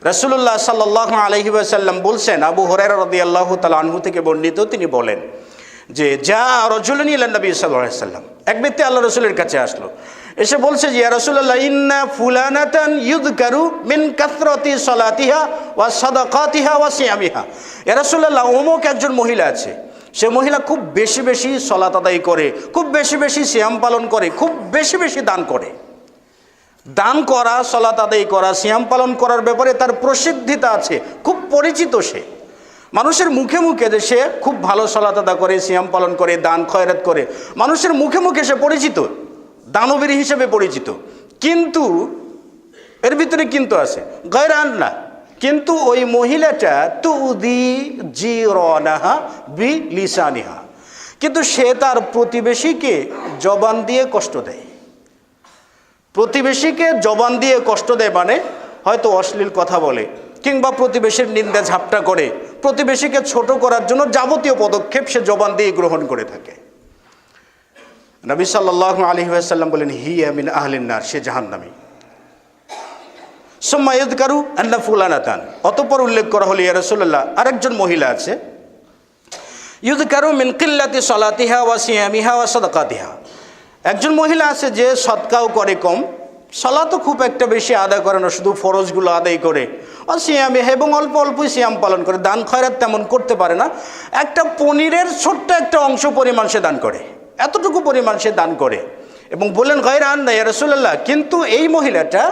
রাসূলুল্লাহ সাল্লাল্লাহু আলাইহি ওয়াসাল্লাম বলছেন, আবু হুরায়রা রাদিয়াল্লাহু তাআলা আনহু থেকে বর্ণিত, তিনি বলেন যে যা রাজুলুন ইলা নবী সাল্লাল্লাহু আলাইহি ওয়াসাল্লাম, এক ব্যক্তি আল্লাহ রাসূলের কাছে আসলো, এসে বলছে যে ইয়া রাসূলুল্লাহ ইন্না ফুলানাতান ইউযকারু মিন কাসরাতি সালাতিহা ওয়া সাদাকাতিহা ওয়া সিয়ামিহা। ইয়া রাসূলুল্লাহ, অমুক একজন মহিলা আছে, সে মহিলা খুব বেশি বেশি সালাত আদায় করে, খুব বেশি বেশি সিয়াম পালন করে, খুব বেশি বেশি দান করে। দান করা, সালাত আদায় করা, সিয়াম পালন করার ব্যাপারে তার প্রসিদ্ধিতা আছে, খুব পরিচিত সে। মানুষের মুখে মুখে যে সে খুব ভালো সালাত আদা করে, সিয়াম পালন করে, দান খয়রাত করে, মানুষের মুখে মুখে সে পরিচিত, দানবীর হিসেবে পরিচিত। কিন্তু এর ভিতরে কিন্তু আছে গায়রা আন্না, কিন্তু ওই মহিলাটা তুদি জিরানাহা বিলিসানিহা, কিন্তু সে তার প্রতিবেশীকে জবান দিয়ে কষ্ট দেয়। প্রতিবেশীকে জবান দিয়ে কষ্ট দেয় মানে হয়তো অশ্লীল কথা বলে, কিংবা প্রতিবেশীর নিন্দা ঝাপটা করে, প্রতিবেশীকে ছোট করার জন্য যাবতীয় পদক্ষেপ সে জবান দিয়ে গ্রহণ করে থাকে। নবী সাল্লাল্লাহু আলাইহি ওয়াসাল্লাম বলেন হিয়া মিন আহলিন নার, সে জাহান্নামী। সুম্মা ইযকারু আন্না ফুলানাতান, অতঃপর উল্লেখ করা হলো ইয়া রাসূলুল্লাহ আরেকজন মহিলা আছে, ইযকারু মিন কিল্লাতি সালাতিহা ওয়া সিয়ামিহা ওয়া সাদাকাতিহা, একজন মহিলা আছে যে সদকাও করে কম, সালাতও খুব একটা বেশি আদায় করে না, শুধু ফরজগুলো আদায় করে, ও সিয়ামিহা, এবং অল্প অল্পই সিয়াম পালন করে, দান খয়রাত তেমন করতে পারে না, একটা পনিরের ছোট্ট একটা অংশ পরিমাণ সে দান করে, এতটুকু পরিমাণ সে দান করে। এবং বললেন গায়রা আন্না ইয়া রাসূলুল্লাহ, কিন্তু এই মহিলাটা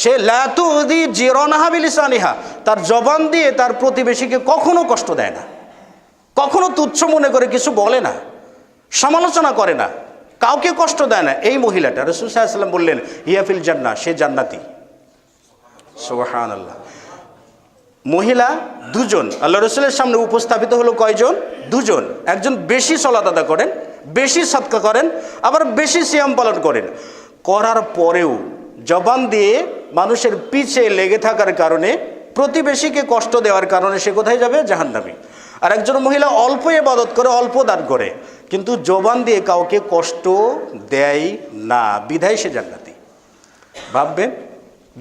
সে লা তুদি জিরানাহা বিলিসানিহা, তার জবান দিয়ে তার প্রতিবেশীকে কখনো কষ্ট দেয় না, কখনো তুচ্ছ মনে করে কিছু বলে না, সমালোচনা করে না, কাউকে কষ্ট দেয় না। এই মহিলাটা, রাসূল সাল্লাল্লাহু আলাইহি ওয়াসাল্লাম বললেন হিয়া ফিল জান্নাহ, সে জান্নাতি। সুবহানাল্লাহ। মহিলা দুজন আল্লাহ রাসূলের সামনে উপস্থাপিত হলো, কয়জন? দুজন। একজন বেশি সালাত আদা করেন, বেশি সাদকা করেন, আবার বেশি সিয়াম পালন করেন, করার পরেও জবান দিয়ে মানুষের পিছে লেগে থাকার কারণে, প্রতিবেশীকে কষ্ট দেওয়ার কারণে সে কোথায় যাবে? জাহান্নামী। আর একজন মহিলা অল্প ইবাদত করে, অল্প দান করে, কিন্তু জবান দিয়ে কাউকে কষ্ট দেয় না, বিধায় সে জান্নাতি। ভাববেন,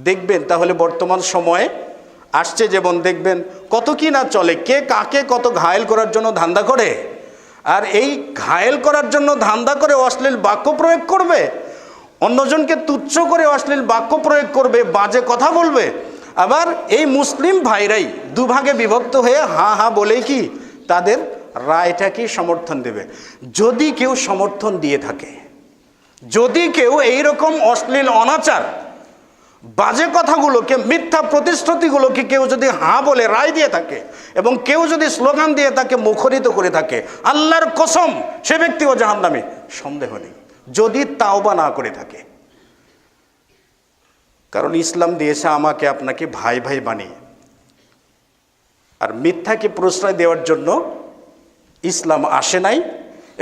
দেখবেন তাহলে বর্তমান সময়ে আসছে, যেমন দেখবেন কত কি না চলে, কে কাকে কত ঘায়েল করার জন্য ধান্দা করে, আর এই ঘায়েল করার জন্য ধান্দা করে অশ্লীল বাক্য প্রয়োগ করবে, অন্যজনকে তুচ্ছ করে অশ্লীল বাক্য প্রয়োগ করবে, বাজে কথা বলবে। আবার এই মুসলিম ভাইরাই দুভাগে বিভক্ত হয়ে হা হা বলেই কি তাদের রায়টাকে সমর্থন দেবে। যদি কেউ সমর্থন দিয়ে থাকে, যদি কেউ এইরকম অশ্লীল অনাচার, বাজে কথাগুলোকে, মিথ্যা প্রতিশ্রুতিগুলোকে কেউ যদি হাঁ বলে রায় দিয়ে থাকে, এবং কেউ যদি স্লোগান দিয়ে তাকে মুখরিত করে থাকে, আল্লাহর কসম সে ব্যক্তিও জাহান্নামী, সন্দেহ নেই, যদি তাওবা না করে থাকে। কারণ ইসলাম দিয়েছে আমাকে আপনাকে ভাই ভাই বানিয়ে, আর মিথ্যাকে প্রশ্রয় দেওয়ার জন্য ইসলাম আসে নাই,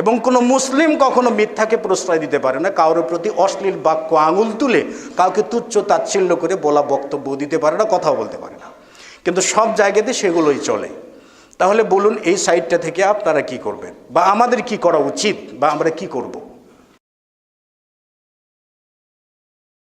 এবং কোনো মুসলিম কখনো মিথ্যাকে প্রশ্রয় দিতে পারে না, কারোর প্রতি অশ্লীল বাক্য আঙুল তুলে কাউকে তুচ্ছ তাচ্ছিল্য করে বলা বক্তব্য দিতে পারে না, কথাও বলতে পারে না, কিন্তু সব জায়গাতে সেগুলোই চলে। তাহলে বলুন এই সাইডটা থেকে আপনারা কি করবেন, বা আমাদের কি করা উচিত, বা আমরা কি করব?